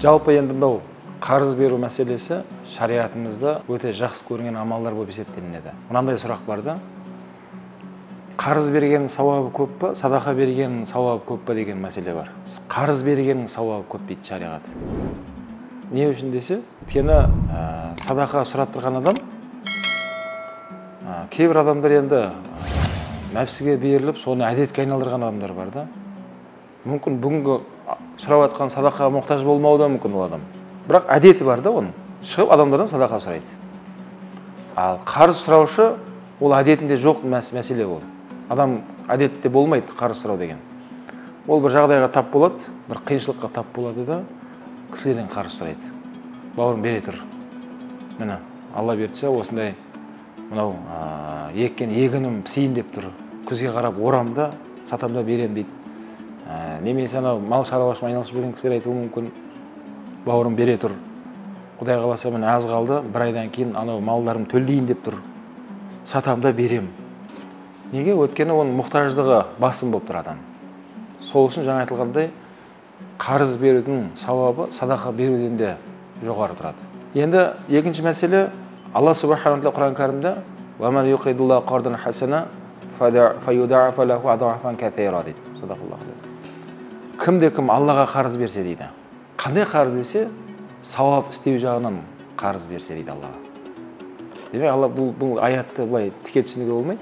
Жалпы енді мынау қарыз беру мәселесі шариғатымызда өте жақсы көрінген амалдар болып есептелінеді. Мынандай сұрақ бар да: қарыз бергеннің сауабы көп па, садақа бергеннің сауабы көп па деген мәселе бар. Қарыз бергеннің сауабы көп дейді шариғат. Не үшін десе, өйткені садақа сұрап тұрған адам, кейбір адамдар енді нәпсіге беріліп, соны әдетке айналдырған адамдар бар да. Мүмкін бүгінгі сұрап жатқан садақаға мұқтаж болмауы да мүмкін ол адам. Бірақ әдеті бар да оның. Шығып адамдардан садақа сұрайды. Ал қарыз сұраушы ол әдетінде жоқ мәселе ол. Адам әдетте болмайды қарыз сұрау деген. Ол бір жағдайға тап болады, бір қиыншылыққа тап болады да кісілерден қарыз сұрайды. Бауырым бере тұр. Міне, Алла берді, осындай мынау еккен егінім пісейін деп тұр. Күзге қарап орамда, сатамда берем дейді. Немесе анау мал шаруашылығымен айналысып жүрген кісілер айтуы мүмкін: бауырым бере тұр. Құдай қаласа міне аз қалды, бір айдан кейін анау малдарым төлдейін деп тұр. Сатамда берем. Неге? Өткені оның мұқтаждығы басым болып тұр адам. Сол үшін жаңа айтылғандай қарыз берудің сауабы садақа беруден де жоғары тұрады. Енді екінші мәселе, Алла субханаһу ва тағала Құран кәрімде وَمَنْ يُقْرِضِ اللَّهَ قَرْضًا حَسَنًا فَيُضَاعِفْ لَهُ أَضْعَافًا كَثِيرًا дейді. Кімде-кім Аллаға қарыз берсе дейді. Қандай қарыз десе, сауап істеу жағынан қарыз берсе дейді Аллаға. Демек, Алла бұл аятты былай тіке түсінуге болмайды.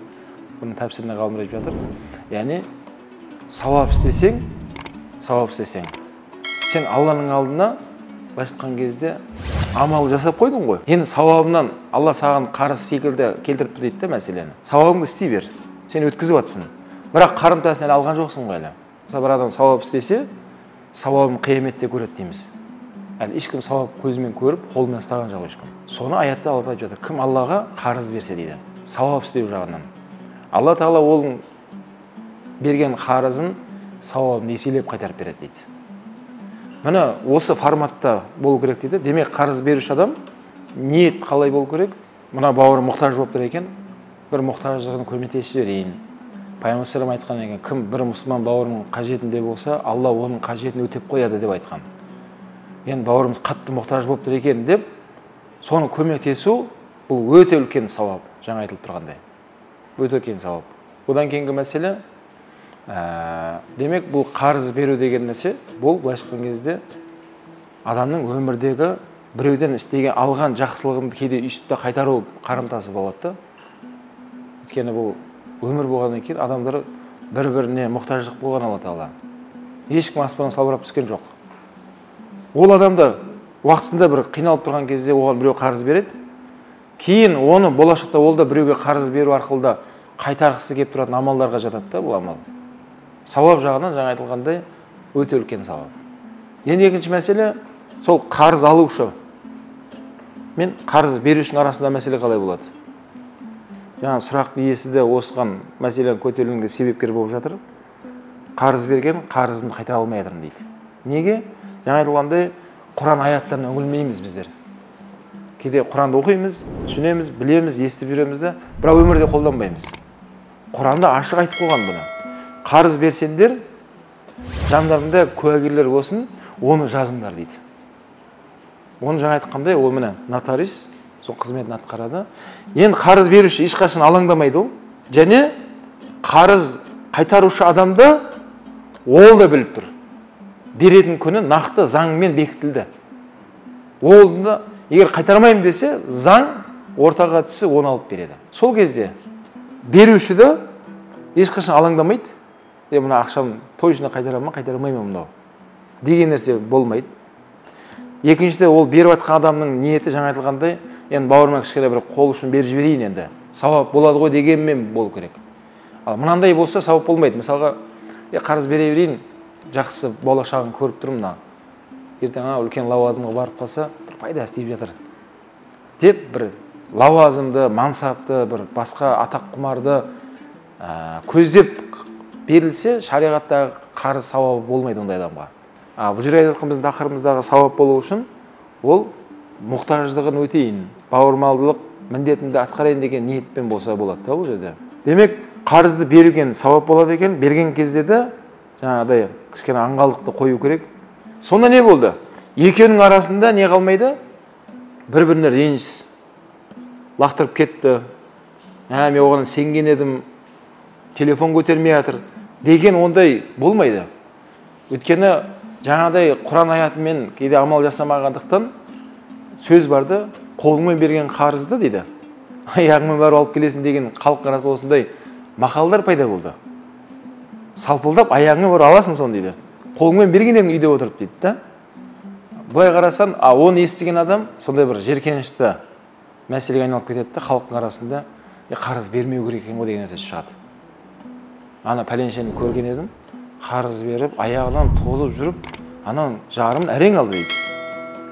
Бұның тәпсіріне ғалымдар айтып жатыр. Яғни, сауап істесең, сен Алланың алдына былай айтқан кезде амал жасап қойдың ғой. Енді сауабынан Алла саған қарыз секілді келтіріп тұр дейді мәселені. Сауабыңды істей бер. Сен өткізіп жатсың. Бірақ қарымтасын алған жоқсың ғой әлі. Мысалы, бір адам сауап істесе, сауабын қияметте көреді дейміз. Әлі ешкім сауап көзімен көріп, қолымен ұстаған жоқ ешкім. Соны аятта Алла айтып жатыр. Кім Аллаға қарыз берсе дейді. Сауап істеу жағынан. Алла Тағала оның берген қарызын сауабын еселеп қайтарып береді дейді. Міне осы форматта болу керек дейді. Демек, қарыз беруші адам ниет қалай болу керек? Мына бауырым мұқтаж болып тұр екен, бір мұқтаждығын көмектесіп жіберейін. Пайғамбар салам айтқан екен, кім бір мұсылман бауырының қажетінде болса, Алла оның қажетін өтеп қояды деп айтқан. Енді бауырымыз қатты мұқтаж болып тұр екен деп, соны көмектесу бұл өте үлкен сауап, жаңа айтылып тұрғандай. Өте үлкен сауап. Одан кейінгі мәселе, демек, бұл қарыз беру деген нәрсе, бұл былай айтқан кезде адамның өмірдегі біреуден істеген алған жақсылығын кейде үстіде қайтару қарымтасы болады. Өйткені бұл өмір болғаннан кейін адамдар бір-біріне мұқтаждық болған Алла Тағала. Ешкім аспаннан салбырап түскен жоқ. Ол адамда уақытысында бір қиналып тұрған кезде оған біреу қарыз береді. Кейін оны болашақта ол да біреуге қарыз беру арқылы да қайтарғысы келіп тұратын амалдарға жатады да бұл амал. Сауап жағынан жаңа айтылғандай өте үлкен сауап. Енді екінші мәселе, сол қарыз алушы мен қарыз берушінің арасында мәселе қалай болады? Жаңа сұрақ иесі де осыған мәселені көтерілуге себепкер болып жатыр. Қарыз берген қарызын қайта алмай жатырмын дейді. Неге? Жаңа айтылғандай Құран аяттарына үңілмейміз біздер. Кейде Құранды оқимыз, түсінеміз, білеміз, естіп жүреміз де, бірақ өмірде қолданбаймыз. Құранда ашық айтып қойған бұны. Қарыз берсеңдер, жандарында куәгерлер болсын, оны жазыңдар дейді. Оны жаңа айтқандай, ол міне нотариус сол қызметін атқарады. Енді қарыз беруші ешқашан алаңдамайды ол. Және қарыз қайтарушы адамды ол да біліп тұр. Беретін күні нақты заңмен бекітілді. Ол да егер қайтармайым десе, заң ортаға түсіп оны алып береді. Сол кезде беруші де ешқашан алаңдамайды. Мына ақшам точно қайтарамын, қайтармаймын мынау деген нәрсе болмайды. Екіншіде, ол беріп жатқан адамның ниеті жаңа айтылғандай, енді бауырыма кішкене бір қол үшін беріп жіберейін, енді сауап болады ғой дегенмен болу керек. Ал мынандай болса сауап болмайды. Мысалға, қарыз бере берейін, жақсы болашағын көріп тұрмын, ертең үлкен лауазымға барып қалса, бір пайда істеп жатыр деп, бір лауазымды, мансапты, бір басқа атақ құмарды көздеп берілсе, шариғаттағы қарыз сауабы болмайды ондай адамға. Бұл жерде айтқан біздің тақырыбымыздағы сауап болу үшін, ол мұқтаждығын өтейін, бауырмалдылық міндетімді атқарайын деген ниетпен болса болады да бұл жерде. Демек, қарызды берген сауап болады екен, берген кезде де жаңағыдай кішкене аңғалдықты қою керек. Сонда не болды? екеуінің арасында не қалмайды? Бір-біріне реніш лақтырып кетті. Мен оған сенген едім, телефон көтермей жатыр деген ондай болмайды. Өйткені жаңадай Құран аятымен кейде амал жасамағандықтан сөз барды, қолыңмен берген қарызды дейді, аяғыңмен барып алып келесің деген халық арасында осындай мақалдар пайда болды. Салпылдап аяғыңмен барып аласың соны дейді. Қолыңмен берген едің үйде отырып дейді да. Былай қарасаң, оны естіген адам сондай бір жеркенішті мәселеге айналып кетеді да, халықтың арасында қарыз бермеу керек екен ғой деген нәрсе шығады. Ана пәленшені көрген едім, қарыз беріп, аяғынан тозып жүріп, анан жарым әрең алды дейді.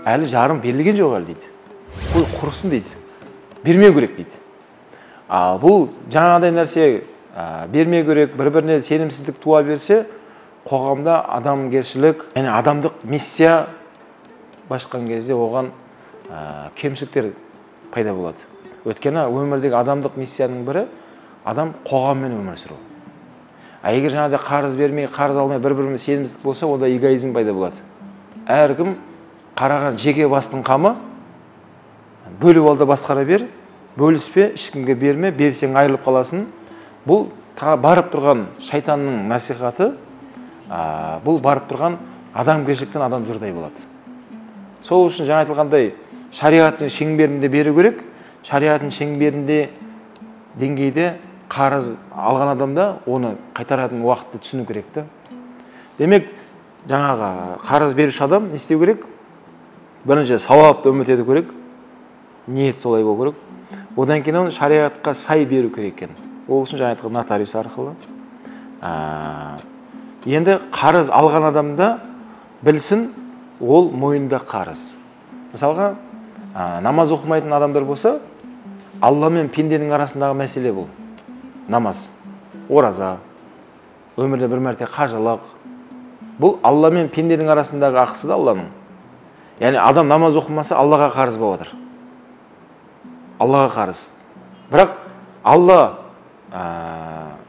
Әлі жарым берілген жоқ әлі дейді. Қой құрысын дейді. Бермеу керек дейді. Бұл жаңағыдай нәрсе бермеу керек, бір-біріне сенімсіздік туа берсе, қоғамда адамгершілік, яғни адамдық миссия башқан кезде оған кемшіліктер пайда болады. Өйткені өмірдегі адамдық миссияның бірі адам қоғаммен өмір сүру. Егер жаңағыдай қарыз бермей, қарыз алмай бір-біріне сенімсіздік болса, онда эгоизм пайда болады. Әркім қараған жеке бастың қамы, бөліп алда басқара бер, бөліспе, ешкімге берме, берсең айырылып қаласың. Бұл барып тұрған шайтанның насихаты, бұл барып тұрған адамгершіліктен адам жұрдай болады. Сол үшін жаңа айтылғандай шариғаттың шеңберінде беру керек, шариғаттың шеңберінде деңгейде қарыз алған адамда оны қайтаратын уақытты түсіну керек та. Демек, жаңағы қарыз беруші адам не істеу керек? Бірінші сауапты үміт ету керек, ниет солай болу керек. Одан кейін оны шариғатқа сай беру керек екен. Ол үшін жаңа айтылған нотариус арқылы. Енді қарыз алған адамда білсін, ол мойнында қарыз. Мысалға, намаз оқымайтын адамдар болса, Алла мен пенденің арасындағы мәселе бұл. Намаз, ораза, өмірде бір мәрте қажылық. Бұл Алла мен пенденің арасындағы ақысы да Алланың. Яғни адам намаз оқымаса, Аллаға қарыз болып отыр. Аллаға қарыз. Бірақ Алла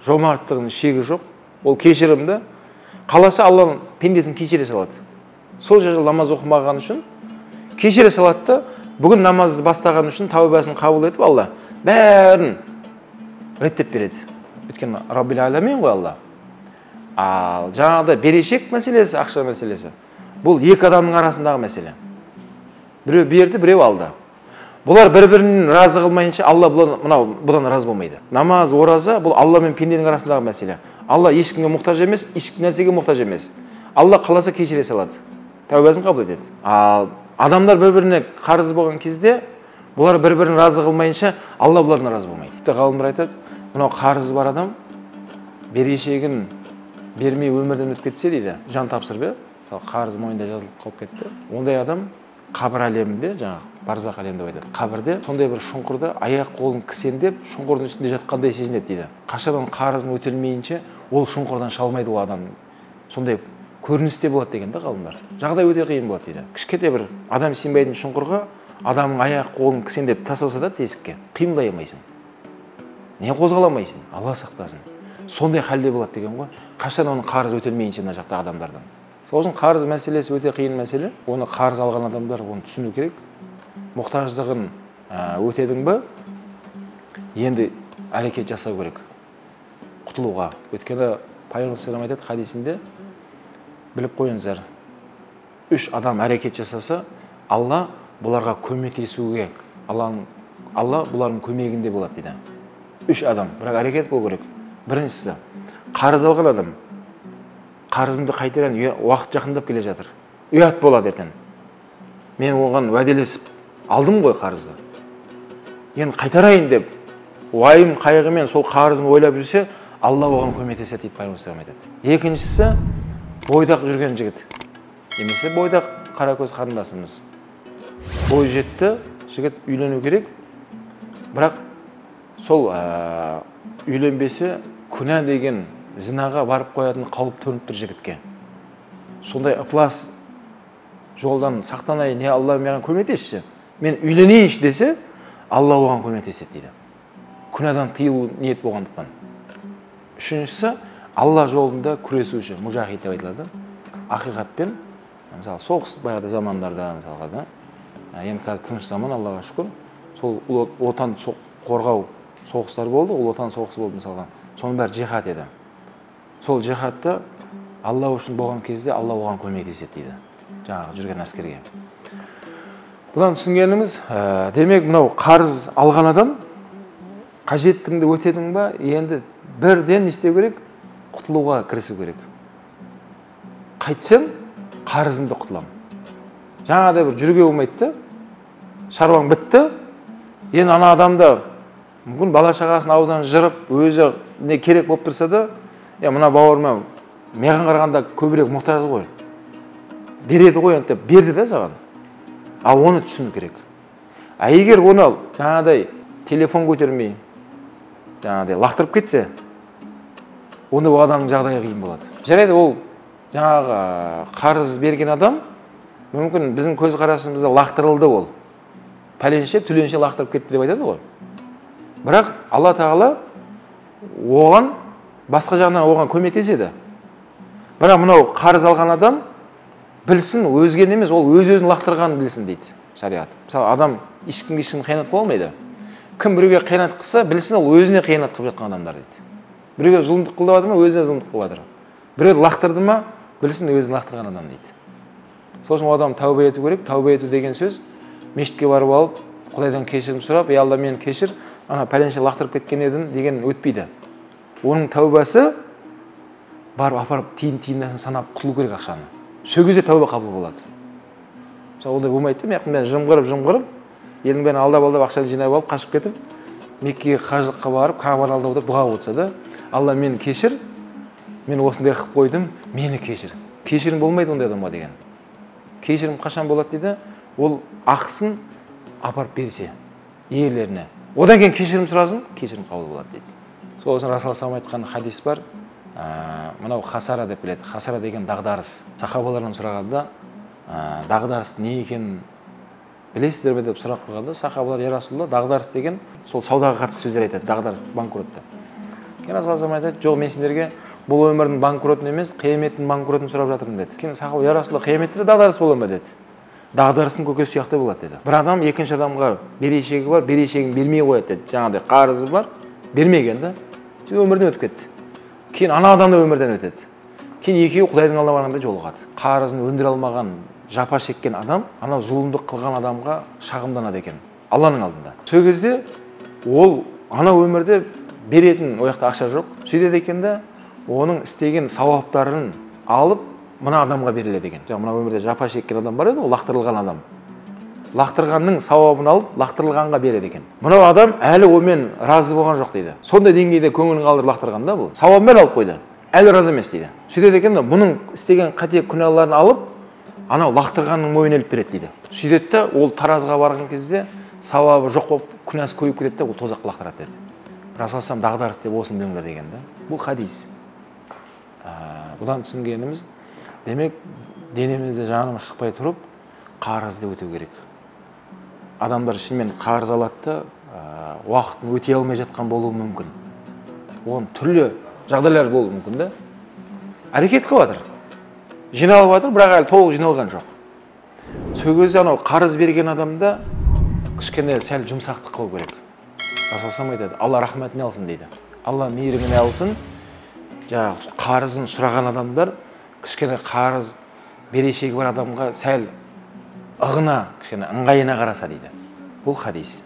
жомарттығының шегі жоқ. Ол кешірімді. Қаласа Алла пендесін кешіре салады. Сол жағы намаз оқымаған үшін кешіре салады да, бүгін намазды бастаған үшін тәубасын қабыл етіп Алла бәрін реттеп береді. Өйткені Раббил Аламин ғой Алла. Ал жаңағыда берешек мәселесі, ақша мәселесі, бұл екі адамның арасындағы мәселе. Біреу берді, біреу алды. Бұлар бір-бірін разы қылмайынша Алла бұдан разы болмайды. Намаз, ораза бұл Алла мен пенденің арасындағы мәселе. Алла ешкімге мұқтаж емес, ешкім нәрсеге мұқтаж емес. Алла қаласа кешіре салады. Тәубасын қабыл етеді. Ал адамдар бір-біріне қарыз болған кезде, бұлар бір-бірін разы қылмайынша Алла бұлардан разы болмайды. Ғалымдар айтады, мынау қарызы бар адам берешегін бермей өмірден өтіп кетсе дейді, жан тапсырып, қарыз мойнында жазылып қалып кетті. Ондай адам қабір әлемінде, жаңағы барзақ әлемінде айтады, қабірде сондай бір шұңқырда аяқ қолын кісендеп, шұңқырдың үстінде жатқандай сезінеді дейді. Қашадан қарызын өтелмейінше ол шұңқырдан шалмайды ол адам. Сондай көріністе болады деген да ғалымдар. Жағдай өте қиын болады дейді. Кішкентай бір адам сенбейтін шұңқырға адамның аяқ қолын кісендеп тастаса да тесікке қимылдай алмайсың. Не қозғала алмайсың? Алла сақтасын. Сондай халде болады деген ғой. Қашан оның қарыз өтелмейінше мына жақта адамдардан. Сол үшін қарыз мәселесі өте қиын мәселе. Оны қарыз алған адамдар оны түсіну керек. Мұқтаждығын өтедің бе? Енді әрекет жасау керек. Құтылуға. Өйткені Пайғамбар саллаллаху алейхи ва саллям айтады хадисінде, біліп қойыңыздар, 3 адам әрекет жасаса, Алла бұларға көмектесуге, Алла бұлардың көмегінде болады дейді. 3 адам, бірақ әрекет болу керек. Біріншісі, қарыз алған адам, қарызымды қайтарайын, уақыт жақындап келе жатыр. Ұят болады ертең. Мен оған уәделесіп алдым ғой қарызды. Енді қайтарайын деп, уайым қайғымен сол қарызын ойлап жүрсе, Алла оған көмектеседі дейді Пайғамбар саллаллаху алейхи ва саллям. Екіншісі, бойдақ жүрген жігіт. Немесе бойдақ қаракөз қарындасымыз. Бой жетті, жігіт үйлену керек. Бірақ сол үйленбесе күнә деген зинаға барып қоятын қауіп төніп тұр жігітке. Сондай ықылас жолдан сақтанайын, не Алла маған көмектесші. Мен үйленейінші десе, Алла оған көмектеседі дейді. Күнәдан тыйылу ниет болғандықтан. Үшіншісі, Алла жолында күресуші, мужахид деп айтылады. Ақиқатпен Мысалы соғыс баяғыда замандарда мысалға да, енді қазір тыныш заман, Аллаға шүкір, сол отан қорғау соғыстар болды, ол отан соғысы болды мысалға. Соның бәрі жихад еді. Сол жихадты Алла үшін болған кезде Алла оған көмектеседі дейді, жаңағы жүрген әскерге. Бұдан түсінгеніміз, демек мынау қарыз алған адам қажеттігіңді өтедің ба, енді бірден не істеу керек? Құтылуға кірісу керек. Қайтсам, қарызымды құтыламын. Жаңағыдай бір жүруге болмайды, шаруаң бітті, енді ана адамды мүмкін бала шағасын ауыздан жырып, өзі не керек болып тұрса да, мына бауырыма маған қарағанда көбірек мұқтаж ғой. Береді ғой, енді берді да саған. Ал оны түсіну керек. Егер оны жаңағыдай телефон көтермей, жаңағыдай лақтырып кетсе, онда ол адамның жағдайы қиын болады. Жарайды, ол жаңағы қарыз берген адам, мүмкін біздің көз қарасымызда лақтырылды ол. Пәленше, түленше лақтырып кетті деп айтады ғой. Бірақ Алла Тағала оған, басқа жағынан оған көмектеседі. Бірақ мынау қарыз алған адам білсін, өзген емес, ол өз-өзін лақтырғанын білсін дейді шариғат. Мысалы, адам ешкімге қиянат қыла алмайды. Кім біреуге қиянат қылса, білсін, ол өзіне қиянат қылып жатқан адамдар дейді. Біреуге зұлымдық қылып жатыр ма, өзіне зұлымдық қылып жатыр. Біреуді лақтырды ма, білсін, өзін лақтырған адам дейді. Сосын адам тәубе ету керек. Тәубе ету деген сөз, мешітке барып алып, Құдайдан кешірім сұрап, Алла мені кешір, ана пәленше лақтырып кеткен едім деген өтпейді. Оның тәубасы барып апарып тиын-тиындасын санап құтылу керек ақшаны. Сол кезде тәубе қабыл болады. Мысалы, ондай болмайды, мен жымғырып, елдің бәрін алдап ақшаны жинап алып, қашып кетіп, Меккеге қажылыққа барып, Кағбаны алдап отырып дұға отырса да, Алла мені кешір, мен осындай қылып қойдым, мені кешір. Кешірім болмайды ондай адамға деген. Кешірім қашан болады дейді? Ол ақысын апарып берсе, иелеріне. Одан кейін кешірім сұрасын, кешірім қабыл болады дейді. Сол үшін Расул саллаллаху айтқан хадис бар. Мынау хасара деп біледі. Хасара деген дағдарыс. Сахабалардан сұрағанда, дағдарыс не екенін білесіздер ме деп сұрақ қойғанда, сахабалар, я Расулалла, дағдарыс деген сол саудаға қатысты сөздер айтады, дағдарыс, банкротты. Расул саллаллаху айтады, жоқ, мен сендерге бұл өмірдің банкротын емес, қияметтің банкротын сұрап жатырмын деді. Кейін сахаба, я Расулалла, қияметте дағдарыс бола ма деді. Дағдарыстың көкесі сияқты болады деді. Бір адам екінші адамға берешегі бар, берешегін бермей қояды деді. Жаңағыдай қарызы бар, бермеген да. Өмірден өтіп кетті. Кейін ана адам да өмірден өтеді. Кейін екеуі Құдайдың алдына барғанда жолығады. Қарызын өндіре алмаған, жапа шеккен адам, анау зұлымдық қылған адамға шағымданады екен, Алланың алдында. Сол кезде ол ана өмірде беретін ол жақта ақша жоқ. Сөйтеді екен да, оның істеген сауаптарын алып, мына адамға беріледі екен. Мына өмірде жапа шеккен адам бар еді, ол лақтырылған адам. Лақтырғанның сауабын алып, лақтырылғанға береді екен. Мынау адам әлі онымен разы болған жоқ дейді. Сондай деңгейде көңілін қалдырып лақтырғанда бұл. Сауабын алып қойды. Әлі разы емес дейді. Сөйтеді екен да, бұның істеген қате күнәларын алып, анау лақтырғанның мойнына іліп береді дейді. Сөйтеді де, ол таразыға барған кезде сауабы жоқ болып, күнәсі көйіп кетеді де, ол тозаққа лақтырады деді. Расул дағдарыс деп осыны біліңдер деген да. Бұл хадис. Бұдан түсінгеніміз, демек, денемізде жанымыз шықпай тұрып, қарызды өтеу керек. Адамдар шынымен қарыз алады, уақытын өте алмай жатқан болуы мүмкін. Оның түрлі жағдайлар болуы мүмкін да. Әрекет қылып жатыр. Жиналып жатыр, бірақ әлі толық жиналған жоқ. Сол кезде анау қарыз берген адамда кішкене сәл жұмсақтық қылу керек. Расул айтады, Алла рахметіне алсын дейді. Алла мейіріміне алсын. Жаңағы қарызын сұраған адамдар кішкене қарыз берешегі бар адамға сәл ығына, кішкене ыңғайына қараса дейді. Бұл хадис.